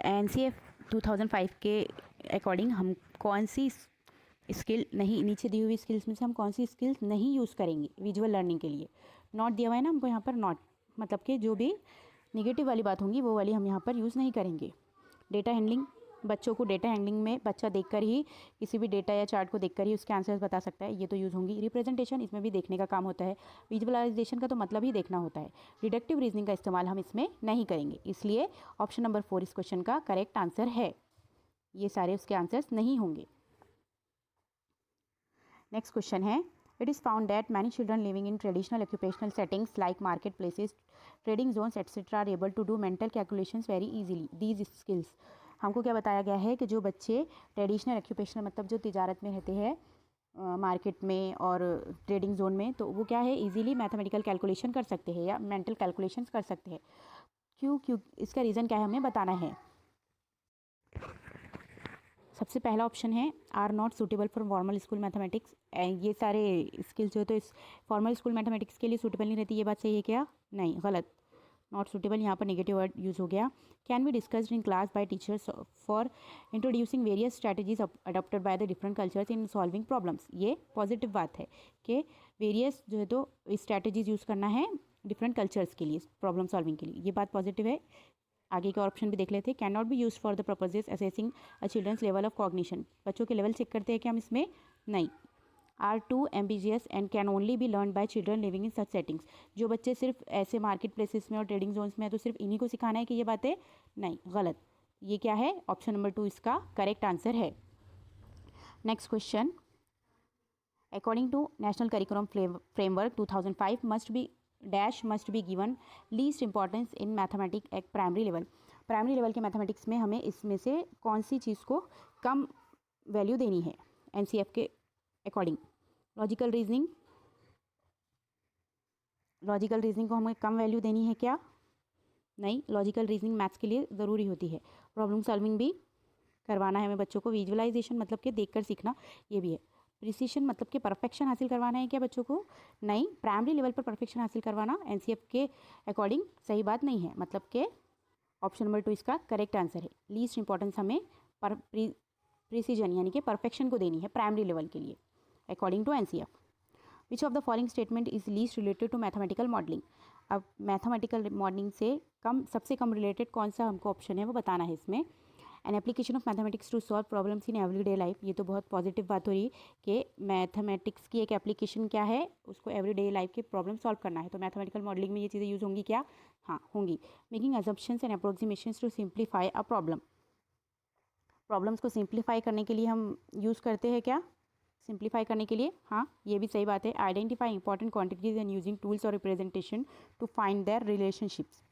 NCF 2005 के अकॉर्डिंग हम कौन सी स्किल नहीं, नीचे दी हुई स्किल्स में से हम कौन सी स्किल्स नहीं यूज़ करेंगे विजुअल लर्निंग के लिए। नॉट दिया हुआ है ना हमको यहाँ पर, नॉट मतलब कि जो भी नेगेटिव वाली बात होंगी वो वाली हम यहाँ पर यूज़ नहीं करेंगे। डेटा हैंडलिंग, बच्चों को डेटा हैंडलिंग में बच्चा देखकर ही किसी भी डेटा या चार्ट को देखकर ही उसके आंसर्स बता सकता है, ये तो यूज़ होंगी। रिप्रेजेंटेशन, इसमें भी देखने का काम होता है। विजुअलाइजेशन का तो मतलब ही देखना होता है। डिडक्टिव रीजनिंग का इस्तेमाल हम इसमें नहीं करेंगे, इसलिए ऑप्शन नंबर 4 इस क्वेश्चन का करेक्ट आंसर है। ये सारे उसके आंसर्स नहीं होंगे। नेक्स्ट क्वेश्चन है, it is found that many children living in traditional occupational settings like market places, trading zones etcetera are able to do mental calculations very easily. These skills, हमको क्या बताया गया है कि जो बच्चे ट्रेडिशनल ऑक्यूपेशनल मतलब जो तिजारत में रहते हैं मार्केट में और ट्रेडिंग जोन में, तो वो क्या है इजीली मैथमेटिकल कैलकुलेशन कर सकते हैं या मेंटल कैलकुलेशंस कर सकते हैं। क्यों, इसका रीज़न क्या है हमें बताना है। सबसे पहला ऑप्शन है are not suitable for formal school mathematics. ये सारे स्किल्स जो तो इस फॉर्मल स्कूल मैथमेटिक्स के लिए सूटेबल नहीं रहती, ये बात सही है क्या? नहीं, गलत। नॉट सूटेबल यहाँ पर नेगेटिव वर्ड यूज़ हो गया। Can be discussed in class bye teachers for introducing various strategies adopted by the different cultures in solving problems. ये पॉजिटिव बात है कि वेरियस जो है तो स्ट्रैटेजीज यूज़ करना है डिफरेंट कल्चर्स के लिए प्रॉब्लम सॉल्विंग के लिए, ये बात पॉजिटिव है। आगे का ऑप्शन भी देख लेते हैं, can not be use for the purposes assessing a children's level of cognition. बच्चों के लेवल चेक करते हैं कि हम इसमें, नहीं। Are too ambitious and can only be learn by children living in such settings. जो बच्चे सिर्फ ऐसे मार्केट प्लेसेस में और ट्रेडिंग जोन्स में है तो सिर्फ इन्हीं को सिखाना है कि ये बातें, नहीं, गलत। ये क्या है, ऑप्शन नंबर 2 इसका करेक्ट आंसर है। Next question, according to national curriculum framework 2005 must be given least importance in mathematics at primary level. Primary level के मैथमेटिक्स में हमें इसमें से कौन सी चीज़ को कम वैल्यू देनी है एनसीएफ के अकॉर्डिंग? लॉजिकल रीजनिंग को हमें कम वैल्यू देनी है क्या? नहीं, लॉजिकल रीजनिंग मैथ्स के लिए ज़रूरी होती है। प्रॉब्लम सॉल्विंग भी करवाना है हमें बच्चों को। विजुअलाइजेशन मतलब कि देखकर सीखना, ये भी है। प्रिसीशन मतलब कि परफेक्शन हासिल करवाना है क्या बच्चों को? नहीं, प्राइमरी लेवल पर परफेक्शन हासिल करवाना एनसीएफ के अकॉर्डिंग सही बात नहीं है। मतलब कि ऑप्शन नंबर 2 इसका करेक्ट आंसर है। लीस्ट इंपॉर्टेंस हमें प्रिसीजन यानी कि परफेक्शन को देनी है प्राइमरी लेवल के लिए according to NCF. Which of the following statement is least related to mathematical modelling? अब मैथमेटिकल मॉडलिंग से सबसे कम रिलेटेड कौन सा हमको ऑप्शन है वो बताना है इसमें। An application of mathematics to solve problems in everyday life, ये तो बहुत पॉजिटिव बात हो रही है कि मैथमेटिक्स की एक एप्लीकेशन क्या है, उसको एवरीडे लाइफ के प्रॉब्लम सॉल्व करना है। तो मैथमेटिकल मॉडलिंग में ये चीज़ें यूज़ होंगी क्या? हाँ होंगी। Making assumptions and approximations to simplify a problems को सिंप्लीफाई करने के लिए हम यूज़ करते हैं क्या? सिंप्लीफाई करने के लिए, हाँ ये भी सही बात है। Identify important quantities and using tools और representation to find their relationships.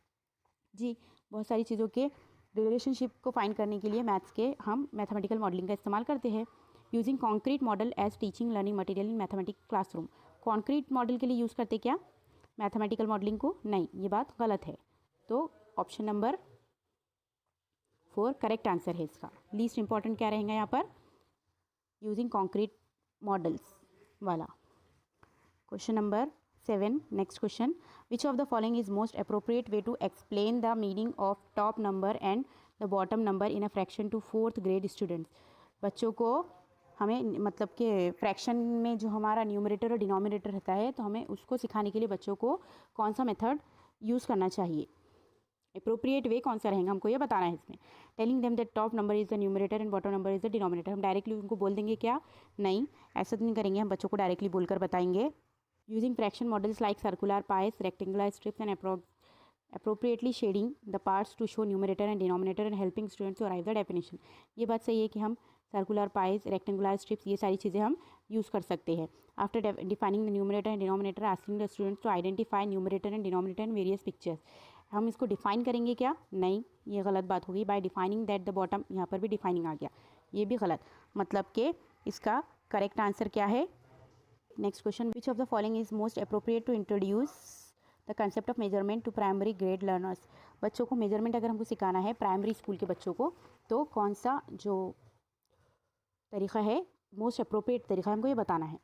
जी, बहुत सारी चीज़ों के रिलेशनशिप को फाइंड करने के लिए मैथ्स के हम मैथमेटिकल मॉडलिंग का इस्तेमाल करते हैं। Using concrete model as teaching learning material in mathematics classroom. Concrete model के लिए यूज़ करते क्या मैथमेटिकल मॉडलिंग को? नहीं, ये बात गलत है। तो ऑप्शन नंबर 4 करेक्ट आंसर है इसका। लीस्ट इंपॉर्टेंट क्या रहेगा यहाँ पर? यूजिंग कॉन्क्रीट मॉडल्स वाला। Question number 7, next question, which of the following is most appropriate way to explain the meaning of top number and the bottom number in a fraction to 4th grade students? बच्चों को हमें मतलब कि fraction में जो हमारा numerator और denominator रहता है, तो हमें उसको सिखाने के लिए बच्चों को कौन सा मेथड यूज़ करना चाहिए? अप्रोप्रिएट वे कौन सा रहेगा हमको ये बताना है इसमें। Telling them that top number is the numerator and bottom number is the denominator. हम डायरेक्टली उनको बोल देंगे क्या? नहीं, ऐसा तो नहीं करेंगे, हम बच्चों को डायरेक्टली बोलकर बताएंगे। Using fraction models like circular price, rectangular strips and appropriately shading the parts to show numerator and denominator and helping students to arrive the definition। ये बात सही है कि हम सर्कुलर पाइस, रेक्टेंगुलर स्ट्रिप्स, ये सारी चीज़ें हम यूज़ कर सकते हैं। After defining the numerator and denominator, asking the students to identify numerator and denominator in various pictures. हम इसको डिफाइन करेंगे क्या? नहीं, ये गलत बात होगी। Bye defining that the bottom, यहाँ पर भी डिफाइनिंग आ गया, ये भी गलत। मतलब कि इसका करेक्ट आंसर क्या है? Next question, which of the following is most appropriate to introduce the concept of measurement to primary grade learners? बच्चों को मेजरमेंट अगर हमको सिखाना है प्राइमरी स्कूल के बच्चों को, तो कौन सा जो तरीका है, मोस्ट अप्रोप्रिएट तरीका हमको ये बताना है।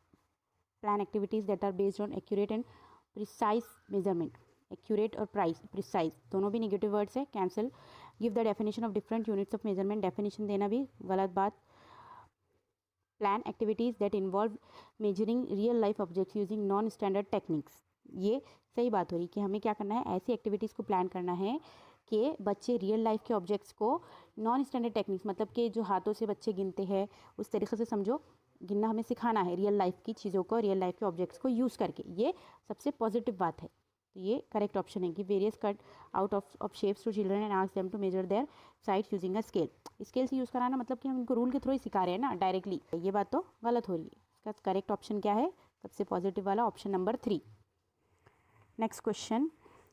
Plan activities that are based on accurate and precise measurement. Accurate और प्रिसाइज दोनों भी नेगेटिव वर्ड्स है, cancel. Give the definition of different units of measurement, definition देना भी गलत बात। Plan activities that involve measuring real life objects using non standard techniques, ये सही बात हो रही कि हमें क्या करना है, ऐसी एक्टिविटीज़ को प्लान करना है कि बच्चे रियल लाइफ के ऑब्जेक्ट्स को नॉन स्टैंडर्ड टेक्निक्स, मतलब कि जो हाथों से बच्चे गिनते हैं उस तरीके से समझो, गिनना हमें सिखाना है रियल लाइफ की चीज़ों को, रियल लाइफ के ऑब्जेक्ट्स को यूज़ करके। ये सबसे पॉजिटिव बात है। तो ये करेक्ट ऑप्शन है कि various cut out of shapes to children and ask them to measure their sides using a scale. Scale से यूज़ कराना मतलब कि हम इनको रूल के थ्रू ही सिखा रहे हैं ना डायरेक्टली, ये बात तो गलत हो रही है। इसका करेक्ट ऑप्शन क्या है? सबसे पॉजिटिव वाला option number 3। Next question,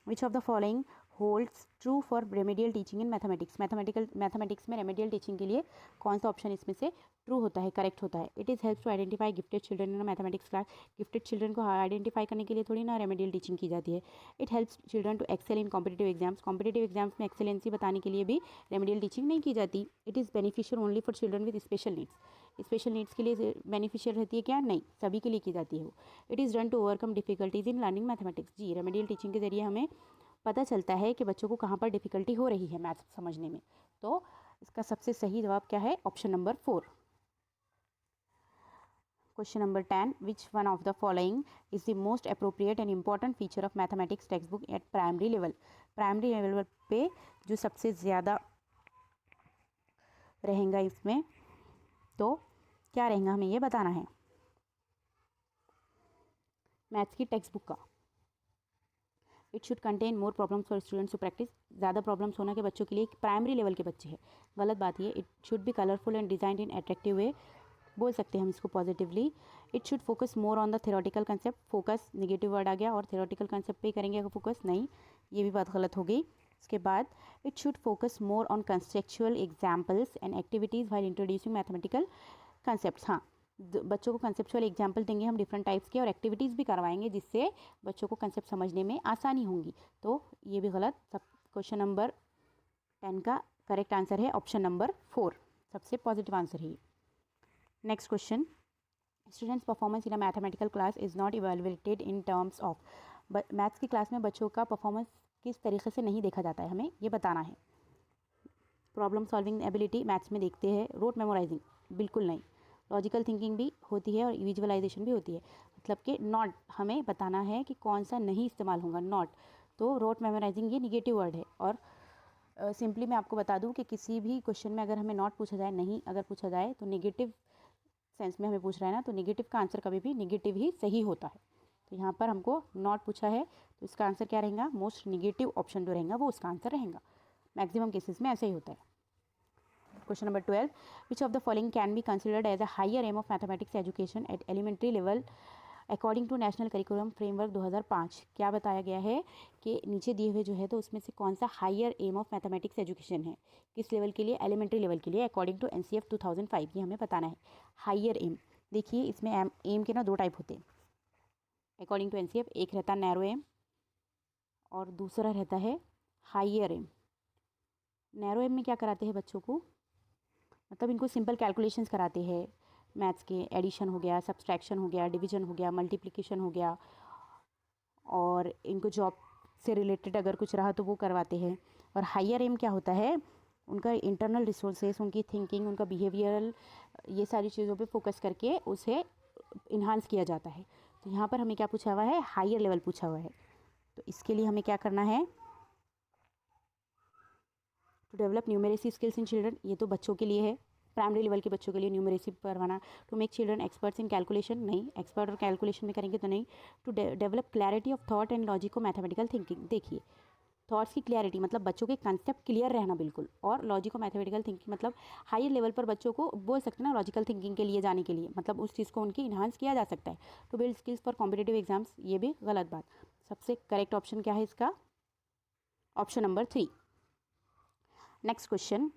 which of the following holds true for remedial teaching in mathematics? Mathematics में रेमेडियल टीचिंग के लिए कौन सा ऑप्शन इसमें से ट्रू होता है, करेक्ट होता है? It is helps to identify gifted children in mathematics class. Gifted children को आइडेंटिफाई करने के लिए थोड़ी ना रेमेडियल टीचिंग की जाती है। It helps children to excel in competitive exams. Competitive exams में एक्सेलेंसी बताने के लिए भी रेमेडियल टीचिंग नहीं की जाती। It is beneficial only for children with special needs. Special needs के लिए बेनिफिशियल रहती है क्या? नहीं, सभी के लिए की जाती है वो। It is done to overcome difficulties in learning mathematics. जी, रेमेडियल टीचिंग के जरिए हमें पता चलता है कि बच्चों को कहाँ पर डिफ़िकल्टी हो रही है मैथ्स समझने में। तो इसका सबसे सही जवाब क्या है? Option number 4। Question number 10, which one of the following is the most appropriate and important feature of mathematics text book eight primary level? Primary level पे जो सबसे ज़्यादा रहेगा इसमें, तो क्या रहेगा हमें ये बताना है। मैथ्स की टेक्स्ट बुक का it should contain more problems for students to practice. ज़्यादा प्रॉब्लम्स होना के बच्चों के लिए, प्राइमरी लेवल के बच्चे हैं, गलत बात ये। It should be colourful and designed in attractive way, बोल सकते हैं हम इसको positively. It should focus more on the theoretical concept, focus negative word आ गया, और थ्योरेटिकल कंसेप्ट पे ही करेंगे अगर फोकस, नहीं, ये भी बात गलत हो गई। उसके बाद it should focus more on conceptual examples and activities while introducing mathematical concepts. हाँ, बच्चों को कंसेप्चुअल एग्जाम्पल देंगे हम डिफरेंट टाइप्स के, और एक्टिविटीज़ भी करवाएंगे जिससे बच्चों को कंसेप्ट समझने में आसानी होंगी। तो ये भी गलत। सब क्वेश्चन नंबर 10 का करेक्ट आंसर है ऑप्शन नंबर 4, सबसे पॉजिटिव आंसर है। Next question, students performance in a mathematical class is not evaluated in terms of. Maths की क्लास में बच्चों का परफॉर्मेंस किस तरीके से नहीं देखा जाता है, हमें ये बताना है। प्रॉब्लम सॉल्विंग एबिलिटी मैथ्स में देखते हैं, रोट मेमोराइजिंग बिल्कुल नहीं, लॉजिकल थिंकिंग भी होती है और विजुअलाइजेशन भी होती है। मतलब कि नॉट हमें बताना है कि कौन सा नहीं इस्तेमाल होगा, नॉट। तो रोट मेमोराइजिंग ये निगेटिव वर्ड है। और सिंपली मैं आपको बता दूं कि किसी भी क्वेश्चन में अगर हमें नॉट पूछा जाए, नहीं अगर पूछा जाए, तो नेगेटिव सेंस में हमें पूछ रहा है ना, तो नेगेटिव का आंसर कभी भी नेगेटिव ही सही होता है। तो यहाँ पर हमको नॉट पूछा है, तो इसका आंसर क्या रहेगा, मोस्ट नेगेटिव ऑप्शन जो रहेगा वो उसका आंसर रहेगा। मैक्सिमम केसेस में ऐसा ही होता है। Question number 12, which of the following can be considered as a higher aim of mathematics education at elementary level according to national curriculum framework 2005। क्या बताया गया है कि नीचे दिए हुए जो है, तो उसमें से कौन सा higher aim of mathematics education है, किस लेवल के लिए, एलिमेंट्री लेवल के लिए, अकॉर्डिंग टू NCF 2005, ये हमें बताना है। हायर एम, देखिए इसमें एम के ना 2 टाइप होते हैं अकॉर्डिंग टू NCF, एक रहता है नैरो एम और दूसरा रहता है हायर एम। नैरो एम में क्या कराते हैं बच्चों को, मतलब इनको सिंपल कैलकुलेशंस कराते हैं मैथ्स के, एडिशन हो गया, सब्सट्रैक्शन हो गया, डिवीजन हो गया, मल्टीप्लिकेशन हो गया, और इनको जॉब से रिलेटेड अगर कुछ रहा तो वो करवाते हैं। और हायर एम क्या होता है, उनका इंटरनल रिसोर्सेस, उनकी थिंकिंग, उनका बिहेवियरल, ये सारी चीज़ों पे फोकस करके उसे इन्हांस किया जाता है। तो यहाँ पर हमें क्या पूछा हुआ है, हायर लेवल पूछा हुआ है। तो इसके लिए हमें क्या करना है, to develop numeracy skills in children, ये तो बच्चों के लिए है, प्राइमरी लेवल के बच्चों के लिए न्यूमेरेसी करवाना। To make children experts in calculation, नहीं, एक्सपर्ट और कैलकुलेशन में करेंगे तो नहीं। To develop clarity of thought and logico mathematical thinking, देखिए थॉट्स की क्लैरिटी मतलब बच्चों के कंसेप्ट क्लियर रहना बिल्कुल, और लॉजिको मैथमेटिकल थिंकिंग मतलब हायर लेवल पर बच्चों को बोल सकते हैं ना लॉजिकल थिंकिंग के लिए जाने के लिए, मतलब उस चीज़ को उनकी इन्हांस किया जा सकता है। To build skills for competitive exams, ये भी गलत बात। सबसे करेक्ट ऑप्शन क्या है इसका, option number 3। Next question,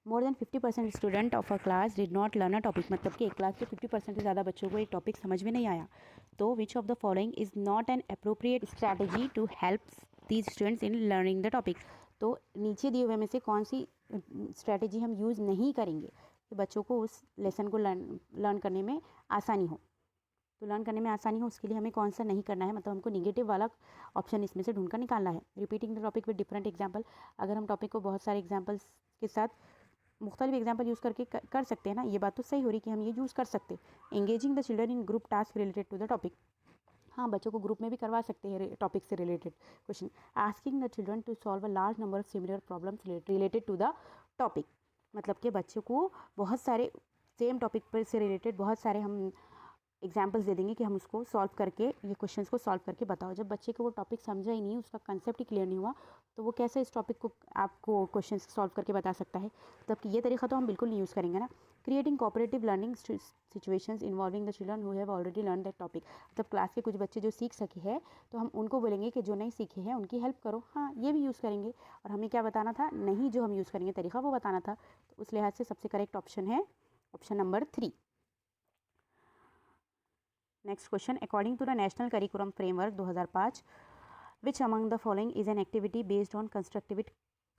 more than 50% student of a class did not learn a topic, मतलब कि एक क्लास के 50% से ज़्यादा बच्चों को एक टॉपिक समझ में नहीं आया। तो which of the following is not an appropriate strategy to help these students in learning the topic. तो नीचे दिए हुए में से कौन सी स्ट्रैटेजी हम यूज़ नहीं करेंगे कि बच्चों को उस लेसन को लर्न करने में आसानी हो। तो लर्न करने में आसानी हो उसके लिए हमें कौन सा नहीं करना है, मतलब हमको निगेटिव वाला ऑप्शन इसमें से ढूंढ कर निकालना है। Repeating the topic with different example, अगर हम टॉपिक को बहुत सारे एग्जाम्पल्स के साथ मुख्तलिफ एग्जाम्पल यूज़ करके कर सकते हैं ना, ये बात तो सही हो रही कि हम ये यूज़ कर सकते हैं। Engaging the children in group task related to the topic, हाँ बच्चों को ग्रुप में भी करवा सकते हैं टॉपिक से related question. Asking the children to solve a large number of similar problems related to the topic, मतलब कि बच्चों को बहुत सारे सेम टॉपिक पर से रिलेटेड बहुत सारे हम एग्जाम्पल्स दे देंगे कि हम उसको सॉल्व करके, ये क्वेश्चंस को सॉल्व करके बताओ। जब बच्चे को वो टॉपिक समझा ही नहीं, उसका कंसेप्ट ही क्लियर नहीं हुआ, तो वो कैसे इस टॉपिक को आपको क्वेश्चंस सॉल्व करके बता सकता है। तब कि ये तरीका तो हम बिल्कुल नहीं यूज़ करेंगे ना। Creating cooperative learning situations involving the children who have already learn that topic, मतलब क्लास के कुछ बच्चे जो सीख सके हैं तो हम उनको बोलेंगे कि जो नहीं सीखे हैं उनकी हेल्प करो, हाँ ये भी यूज़ करेंगे। और हमें क्या बताना था, नहीं जो हम यूज़ करेंगे तरीका वो बताना था। तो उस लिहाज से सबसे करेक्ट ऑप्शन है option number 3। Next question, according to the national curriculum framework 2005 which among the following is an activity based on constructivist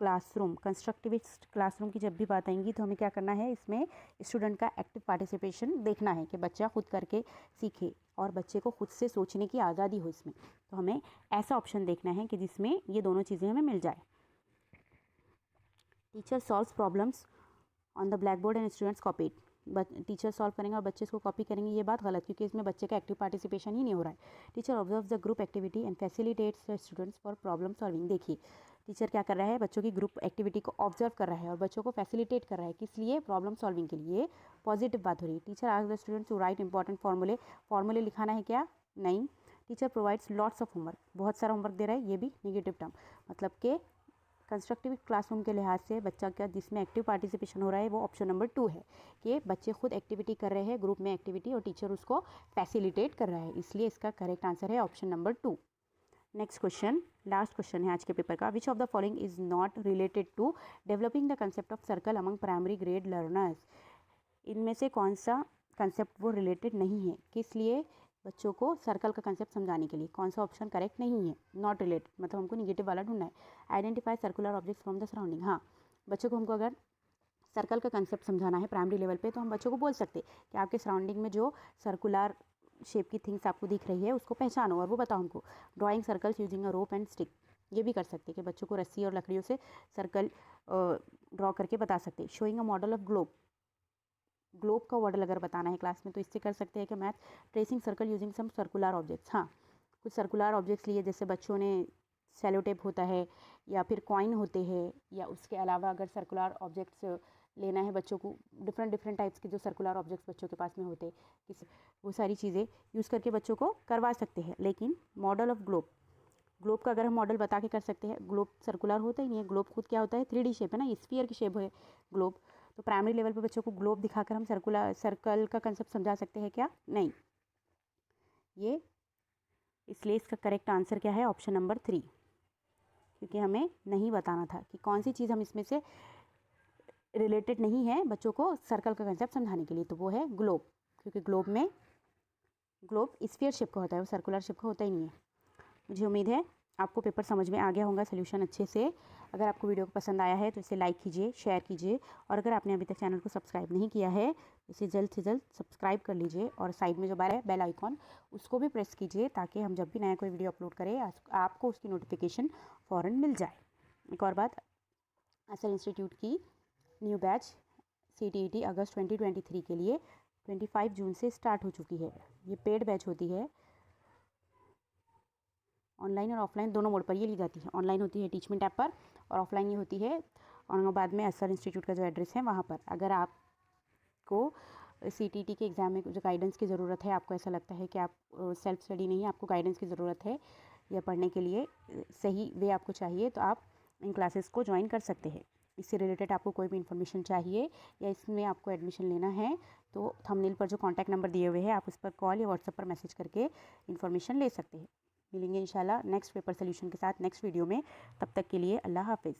classroom. Constructivist classroom की जब भी बात आएंगी तो हमें क्या करना है, इसमें स्टूडेंट का एक्टिव पार्टिसिपेशन देखना है कि बच्चा खुद करके सीखे और बच्चे को खुद से सोचने की आज़ादी हो इसमें। तो हमें ऐसा ऑप्शन देखना है कि जिसमें ये दोनों चीज़ें हमें मिल जाए। Teacher solves problems on the black board and students copied, teacher solve करेंगे और बच्चे इसको कॉपी करेंगे, ये बात गलत, क्योंकि इसमें बच्चे का एक्टिव पार्टिसिपेशन ही नहीं हो रहा है। Teacher observe the group activity and facilitates the students for problem solving, देखिए टीचर क्या कर रहा है, बच्चों की ग्रुप एक्टिविटी को ऑब्जर्व कर रहा है और बच्चों को फैसिलिटेट कर रहा है, किस लिए, प्रॉब्लम सॉल्विंग के लिए। पॉजिटिव बात हो रही है। Teacher ask the students to write important formulae, फॉर्मूले लिखाना है क्या, नहीं। Teacher provides lots of homework, बहुत सारा होमवर्क दे रहा है, ये भी नेगेटिव टर्म, मतलब कि कंस्ट्रक्टिव क्लासरूम के लिहाज से बच्चा का जिसमें एक्टिव पार्टिसिपेशन हो रहा है वो ऑप्शन नंबर 2 है कि बच्चे खुद एक्टिविटी कर रहे हैं, ग्रुप में एक्टिविटी, और टीचर उसको फैसिलिटेट कर रहा है, इसलिए इसका करेक्ट आंसर है option number 2। Next question, last question है आज के पेपर का। Which of the following is not related to developing the concept of circle among primary grade learners. इनमें से कौन सा कंसेप्ट वो रिलेटेड नहीं है, किस लिए बच्चों को सर्कल का कंसेप्ट समझाने के लिए, कौन सा ऑप्शन करेक्ट नहीं है, नॉट रिलेटेड, मतलब हमको निगेटिव वाला ढूंढना है। Identify circular objects from the surrounding, हाँ बच्चों को हमको अगर सर्कल का कंसेप्ट समझाना है प्राइमरी लेवल पे तो हम बच्चों को बोल सकते हैं कि आपके सराउंडिंग में जो सर्कुलर शेप की थिंग्स आपको दिख रही है उसको पहचानो और वो बताओ हमको। Drawing circles using a rope and stick, ये भी कर सकते हैं कि बच्चों को रस्सी और लकड़ियों से सर्कल ड्रॉ करके बता सकते हैं। Showing a model of globe, globe का मॉडल अगर बताना है क्लास में तो इससे कर सकते हैं कि math. Tracing circle using some circular objects, हाँ कुछ सर्कुलर ऑब्जेक्ट्स लिए, जैसे बच्चों ने सेलो टेप होता है या फिर कॉइन होते हैं, या उसके अलावा अगर सर्कुलर ऑब्जेक्ट्स लेना है बच्चों को, डिफरेंट टाइप्स के जो सर्कुलर ऑब्जेक्ट्स बच्चों के पास में होते किस वो सारी चीज़ें यूज़ करके बच्चों को करवा सकते हैं। लेकिन मॉडल ऑफ ग्लोब, ग्लोब का अगर हम मॉडल बता के कर सकते हैं, ग्लोब सर्कुलर होता ही नहीं है, ग्लोब खुद क्या होता है 3D शेप है ना, स्फीयर की शेप है ग्लोब, तो प्राइमरी लेवल पे बच्चों को ग्लोब दिखाकर हम सर्कल का कंसेप्ट समझा सकते हैं क्या, नहीं। ये इसलिए इसका करेक्ट आंसर क्या है ऑप्शन नंबर 3, क्योंकि हमें नहीं बताना था कि कौन सी चीज़ हम इसमें से रिलेटेड नहीं है बच्चों को सर्कल का कंसेप्ट समझाने के लिए, तो वो है ग्लोब, क्योंकि ग्लोब स्फीयर शेप का होता है, वो सर्कुलर शेप का होता ही नहीं है। मुझे उम्मीद है आपको पेपर समझ में आ गया होगा सोल्यूशन अच्छे से। अगर आपको वीडियो को पसंद आया है तो इसे लाइक कीजिए, शेयर कीजिए, और अगर आपने अभी तक चैनल को सब्सक्राइब नहीं किया है तो इसे जल्द से जल्द सब्सक्राइब कर लीजिए, और साइड में जो बेल आइकॉन उसको भी प्रेस कीजिए ताकि हम जब भी नया कोई वीडियो अपलोड करें आपको उसकी नोटिफिकेशन फ़ौरन मिल जाए। एक और बात, असर इंस्टीट्यूट की न्यू बैच CTET अगस्त 2023 के लिए 25 जून से स्टार्ट हो चुकी है। ये पेड बैच होती है, ऑनलाइन और ऑफलाइन दोनों मोड पर ये ली जाती है। ऑनलाइन होती है टीचमेंट ऐप पर, और ऑफलाइन ये होती है औरंगाबाद में असर इंस्टीट्यूट का जो एड्रेस है वहाँ पर। अगर आपको CTET के एग्ज़ाम में जो गाइडेंस की ज़रूरत है, आपको ऐसा लगता है कि आप सेल्फ स्टडी नहीं है, आपको गाइडेंस की ज़रूरत है या पढ़ने के लिए सही वे आपको चाहिए, तो आप इन क्लासेस को ज्वाइन कर सकते हैं। इससे रिलेटेड आपको कोई भी इन्फॉर्मेशन चाहिए या इसमें आपको एडमिशन लेना है तो थंबनेल पर जो कॉन्टैक्ट नंबर दिए हुए हैं आप उस पर कॉल या व्हाट्सएप पर मैसेज करके इन्फॉर्मेशन ले सकते हैं। मिलेंगे इंशाल्लाह नेक्स्ट पेपर सोल्यूशन के साथ नेक्स्ट वीडियो में, तब तक के लिए अल्लाह हाफिज़।